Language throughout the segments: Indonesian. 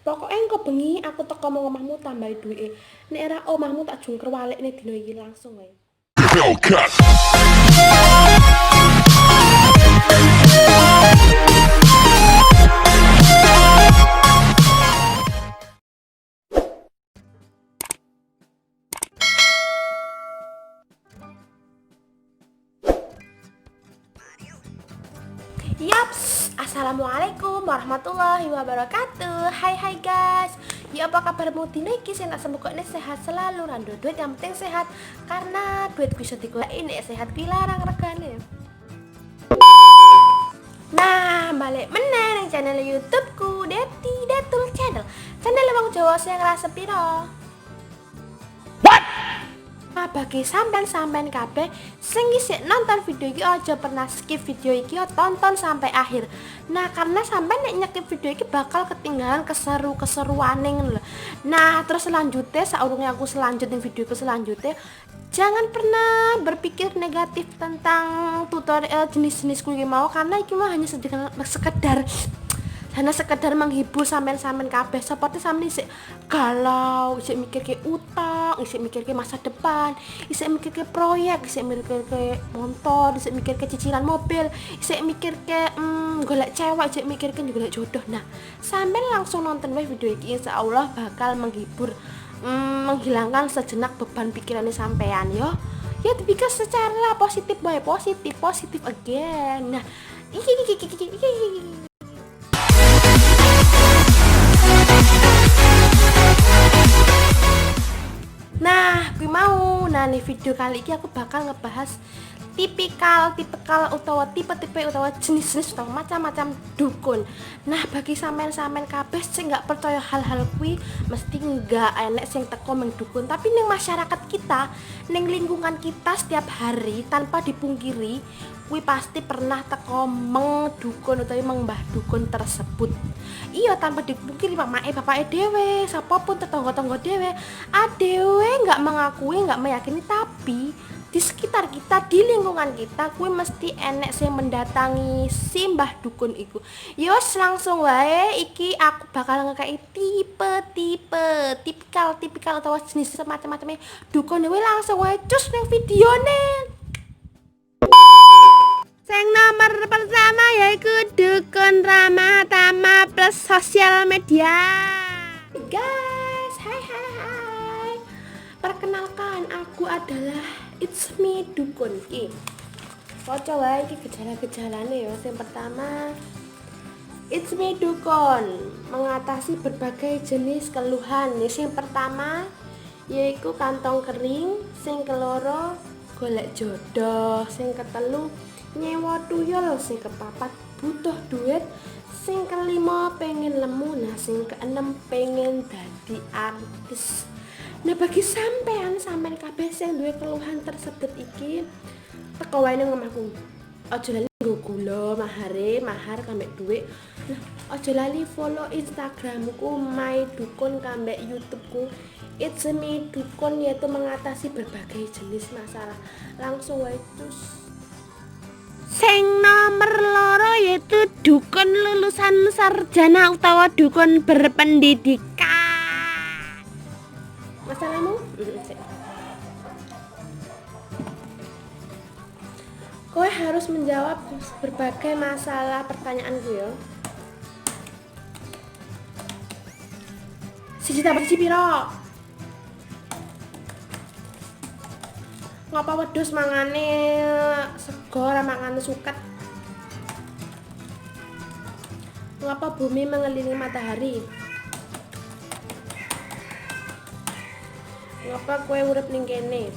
Pokoknya engko bengi aku teko mau omahmu tambahi duwike. Nek ora omahmu tak jungker walekne dina iki langsung wae. Hellcat. Yaps, assalamualaikum warahmatullahi wabarakatuh. Hai guys. Ya apa kabarmu dina iki sing tak sembukane sehat selalu rando duit yang penting sehat karena duit bisa digoleki nek sehat kuwi larang regane. Nah, balik meneh ning channel YouTubeku Deti Detul Channel. Channel wong Jawa sing ngrasep piro. Nah, bagi sampean kabeh sing isih nonton video iki aja pernah skip video iki, tonton sampai akhir. Nah, karena sampean nek nyekip video iki bakal ketinggalan keseru-keseruane ngono lho. Nah, terus selanjutnya saurunge aku selanjutin videoku selanjutnya, jangan pernah berpikir negatif tentang tutorial jenis-jenis kuwi mau karena iki mah hanya sekedar menghibur sampean kabeh. Seperti sampean isih galau, isih mikir ke utang, isih mikir ke masa depan, isih mikir ke proyek, isih mikir ke motor, isih mikir ke cicilan mobil, isih mikir ke golek cewek, isih mikir ke golek jodoh. Nah, sampean langsung nonton wae video iki, insyaallah bakal menghibur, menghilangkan sejenak beban pikirannya sampean yo. Ya dipikir secara positif bae, positif again. Nah, iki. Nah, gue mau. Nah, nih video kali ini aku bakal ngebahas tipikal utawa tipe-tipe utawa jenis-jenis utawa macam-macam dukun. Nah, bagi sampean kabeh sing nggak percaya hal-hal kuwi, mesti nggak enek sing teko mendukun. Tapi ning masyarakat kita, ning lingkungan kita setiap hari tanpa dipungkiri, kuwi pasti pernah teko mengdukun utawa mengbah dukun tersebut. Iya, tanpa dipungkiri mamake bapake dhewe, sapapun tetangga-tangga dhewe, adewe nggak mengakui, nggak meyakini, tapi di sekitar kita, di lingkungan kita, kuwi mesti enek sing mendatangi si mbah dukun iku. Yos langsung wae iki aku bakal ngekei tipikal atau jenis macam-macamnya dukun dewe. Langsung wae cus ning videone. Sing nomor pertama yaiku dukun ramah tamah plus sosial media. Guys, hai. Perkenalkan, aku adalah It's Me Dukun ki. Waca wae iki gejala-gejalane ya. Yang pertama, It's Me Dukun mengatasi berbagai jenis keluhan. Yang pertama yaitu kantong kering, sing keloro golek jodoh, sing ketelu nyewa tuyul, sing kepapat butuh duit, sing kelima pengen lemu, nah sing keenem pengen dadi artis. Nah, bagi sampean kabeh sing duwe keluhan tersebut iki, teko wae nang omahku. Aja lali nggo gula, mahar kambek duit. Nah, aja lali follow Instagramku My Dukun kambek YouTubeku It's Me Dukun, yaitu mengatasi berbagai jenis masalah. Langsung wae terus. Sing nomor loro yaitu dukun lulusan sarjana utawa dukun berpendidikan. Masalahmu? Kowe harus menjawab berbagai masalah pertanyaanku ya. Siji tambah siji piro? Ngapa wedhus mangane sego ora mangane suket? Ngapa bumi mengelilingi matahari? Ngapa kowe urip ning kene?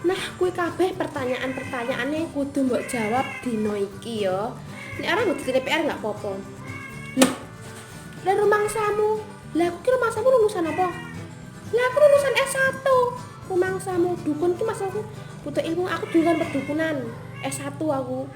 Nah, kuwi kabeh pertanyaan-pertanyaane kudu mbok jawab dina iki ya. Nek ora mbok dikene PR enggak apa-apa. Lah rumangsamu. Lah aku ki rumangsamu lulusan apa? Lah aku lulusan S1. Rumangsamu dukun ki maksudku butuh ilmu, aku jurusan perdukunan. S1 aku.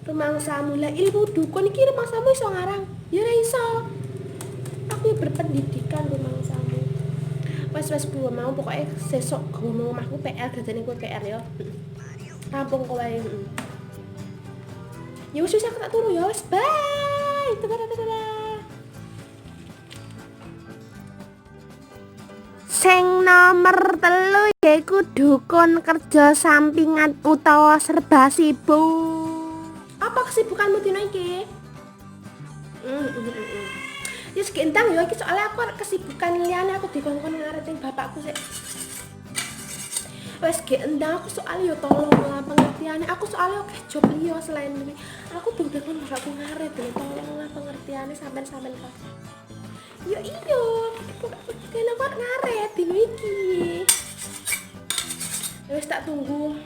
Rumangsamu lah ilmu dukun iki rumangsamu iso ngarang. Ya ora iso. Aku berpendidikan rumangsamu. Wes buah mau pokoknya sesok ngomong omahku PR dadane kowe PR ya. Rampung kowe. Ya wis aku tak turu ya wis. Bye. nomor 3 yaiku dukun kerja sampingan utawa serba sibuk. Apa kesibukanmu dino iki? Yes gendang ya iki soalnya aku kesibukan liyane aku dikongkon ngareting bapakku sik. Wes gendang aku soalnya yo tolong lah pengertiane. Aku soalnya oke job liya selain ini. Aku bener-bener bapakku ngaret lho tolong lah pengertiane sampean-sampean kok. Yo iyo, kene kok ngaret dino iki. Wes tak tunggu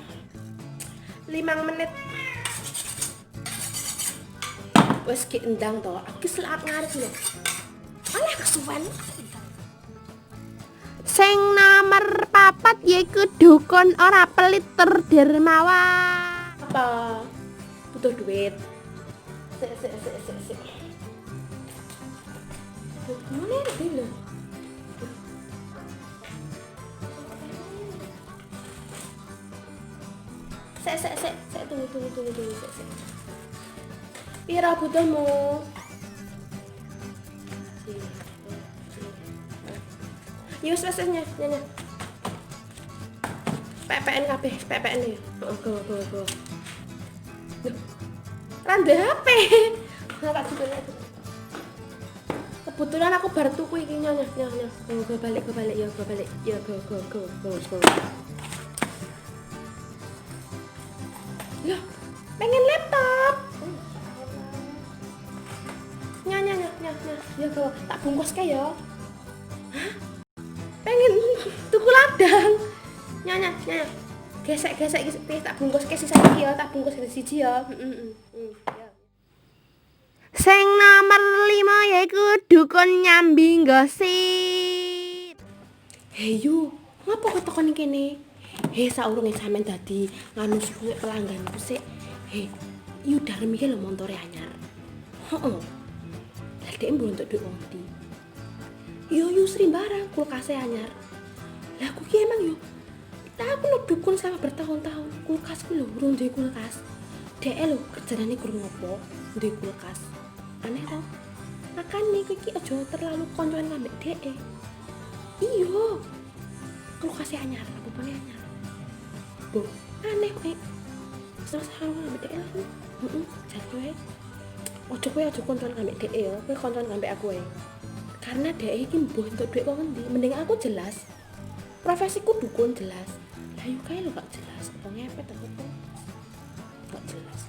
5 menit. Wes gendang to, aku selat ngaret lho. Alah kesuwen. Sing nomor 4 yaiku dukun ora pelit tur dermawan. Apa? Butuh duit. Sik. Mana ini lho? Sik tunggu sik. Pira butuhmu? Yus wesnya. PPN kabeh, PPN ya. Go. Rande HP. Tak dipilih. Kebetulan aku baru tuku iki nyonya. Go balik. Ya go. Lah, pengen laptop. Nyonya. Ya go, tak bungkus ke ya. Hah? Pengen tuku ladang. Nyonya. Gesek tak bungkus ke sisa iki ya, tak bungkus siji ya. Sing nomor 5 yaiku dukun nyambi gosip. Hei yu, ngapa kok tekan kene? Hei saurunge sampean dadi nganu suwe pelangganku sik. Hei, yu darem iki lho montore anyar. Heeh. Lah dhek mbrontok dhuwit wong ndi? Yo sering barang kulkase anyar. Lah aku ki emang yo. Aku lo dukun selama bertahun-tahun. Kulkasku lho urung duwe kulkas. Dhek lho kerjane kurang ngopo duwe kulkas. Aneh tau. Makane kowe iki aja terlalu koncoan ambek dhek. Iyo. Kulkase anyar, apa-apane anyar. Bu, aneh kowe. Terus harus ambek dhek lho. Jar kowe. Ojo koncoan ambek dhek ya, kowe koncoan ambek aku ae. Karena dhek iki mbuh entuk dhuwit kok ngendi? Mending aku jelas. Profesiku dukun jelas. Lah yo kae lho gak jelas. Apa ngepet apa? Gak jelas.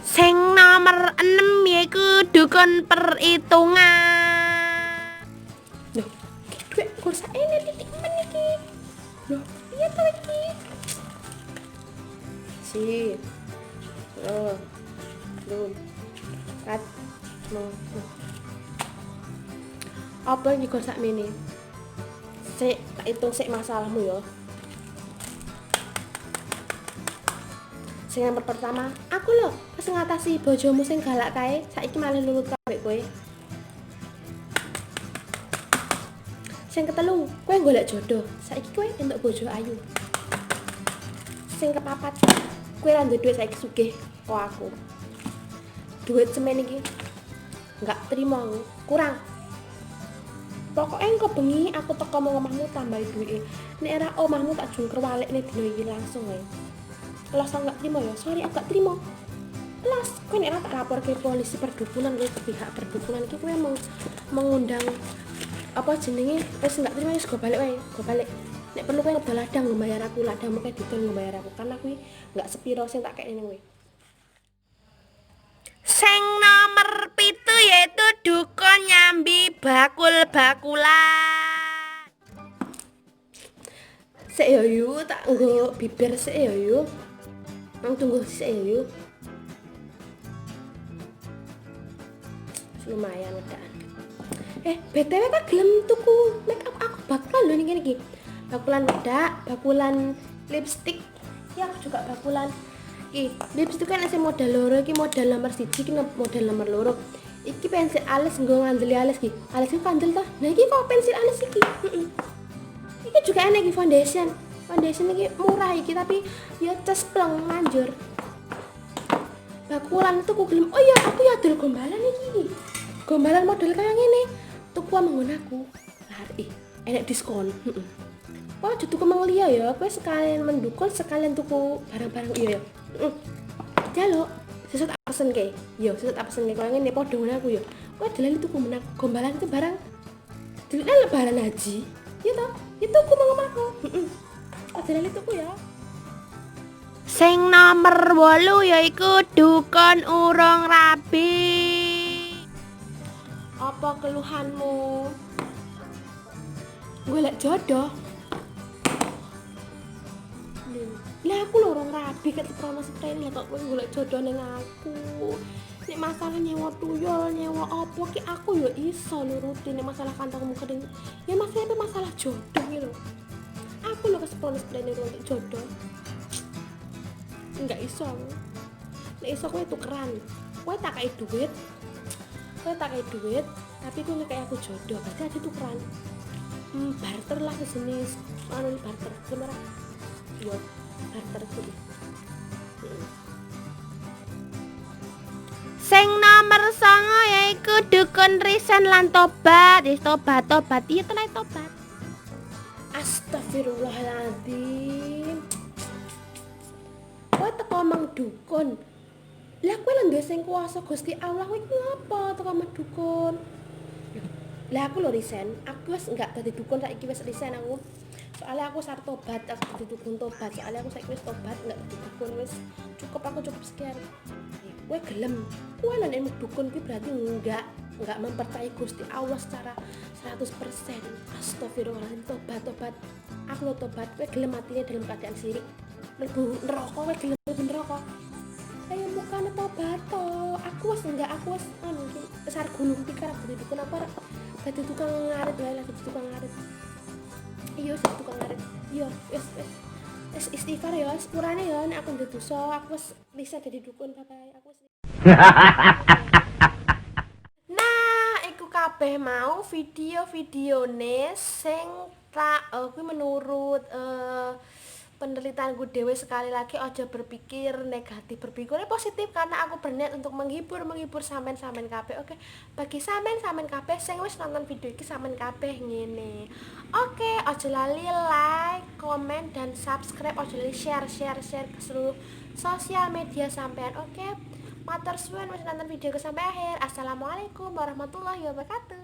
Sing nomor 6 yaiku dukun perhitungan. Loh, iki dhuwit kursa ini titik men iki. Loh, piye to iki? Belum. Kat. Apa iki kok sakmene? Sik, tak hitung sik masalahmu ya. Sing nomor pertama, aku lho pas ngatasi bojomu sing galak kae, saiki malah nurut kabeh kowe. Sing ketelu, kowe golek jodoh, saiki kowe entuk bojo ayu. Sing kepapat, kowe ra duwe dhuwit saiki sugih kok aku. Duit semen iki enggak terima aku, kurang. Pokoknya engko bengi aku teko mau omahmu tambah duwike. Nek ora omahmu tak jungker walikne dino iki langsung ae. Las enggak terima ya, sorry aku gak terima. Las, kowe nek tak lapor ke polisi perdukunan kowe ke pihak perdukunan iki kowe mau mengundang apa jenenge wis enggak terima wis go balik wae, go balik. Nek perlu kowe ngedol ladang mbayar aku, ladangmu kae didol mbayar aku karena kuwi enggak sepiro sing tak kekne kowe. Sing nomor 7 yaitu dukun nyambi bakul-bakulan. Sik yo yu, tak nggo bibir sik yo yu. Tunggu sik yo yu. Lumayan wedaan. BTW tak gelem tuku make up aku bakulan lho ning kene iki. Bakulan wedak, bakulan lipstick. Ya aku juga bakulan iki lipstick kan asih model loro iki model nomor 1 iki model nomor loro. Iki pensil alis nggo ngandeli alis iki. Alis iki kandel ta? Nah iki kok pensil alis iki. Iki juga enak iki foundation. Foundation iki murah iki tapi ya cespleng manjur. Bakulan tuku gelem. Oh iya aku ya adol gombalan iki. Gombalan model kaya ngene. Tuku menggon aku. Lari. enek diskon. Wah, tuku mang liya ya, kowe sekalian mendukun sekalian tuku barang-barang iya ya. Jaluk, sesuk tak pesen ke. Yo, sesuk tak pesen ke koyo ngene padha ngono aku yo. Kowe delali tuku menang gombalan itu barang. Delali lebaran haji. Ya toh, itu tuku mang omahku. Oh, delali tuku ya. Sing nomor 8 yaiku dukun urung rabi. Apa keluhanmu? Golek jodoh. Lah aku lho urung rabi ket promosi tren lah kok kowe golek jodoh ning aku. Nek masalah nyewa tuyul, nyewa apa ki aku yo iso nuruti. Nek masalah kantongmu kering, ya masalah jodoh iki lho. Aku lho kesepronus tren untuk jodoh. Enggak iso. Nek iso kowe tukeran. Kowe tak kei duit. Tapi kowe kayak aku jodoh, berarti ada tukeran. Barter lah sejenis barter. Gimana? Yo, barter kuwi. Sing nomor 9 yaiku dukun risan lan tobat. Tobat. Iya tenan tobat. Astagfirullahaladzim. Kowe teko mang dukun. Lah kowe lho sing kuasa Gusti Allah kowe iki ngopo teko mang dukun? Lah aku lho resign, aku wis enggak dadi dukun saiki wis resign aku. Soalnya aku sarep tobat, aku dadi dukun tobat. Soalnya aku saiki wis tobat enggak dadi dukun wis cukup sekian. Kowe gelem. Kowe lan nek dukun ki berarti enggak mempercayai Gusti Allah secara 100%. Astagfirullahaladzim, tobat. Aku lho tobat, kowe gelem matinya dalam keadaan sirik. Mlebu neraka kowe gelem mlebu neraka. Ayo bukan tobat to. Aku wis besar gunung pikir aku dadi dukun apa dadi tukang ngarit wae lah tukang ngarit. Iya dadi tukang ngarit. Iya wis istighfar ya, sepurane ya nek aku ndek dosa, aku wis bisa dadi dukun bye aku wis. Nah, iku kabeh mau video-videone sing tak kuwi menurut penelitianku dewe. Sekali lagi aja berpikir negatif, berpikirnya positif karena aku berniat untuk menghibur sampean kabeh. Oke, bagi sampean kabeh sing wis nonton video iki sampean kabeh ngene. Oke, aja lali like, komen dan subscribe, aja lali share ke seluruh sosial media sampean. Oke, matur suwun wis nonton video ke sampai akhir. Assalamualaikum warahmatullahi wabarakatuh.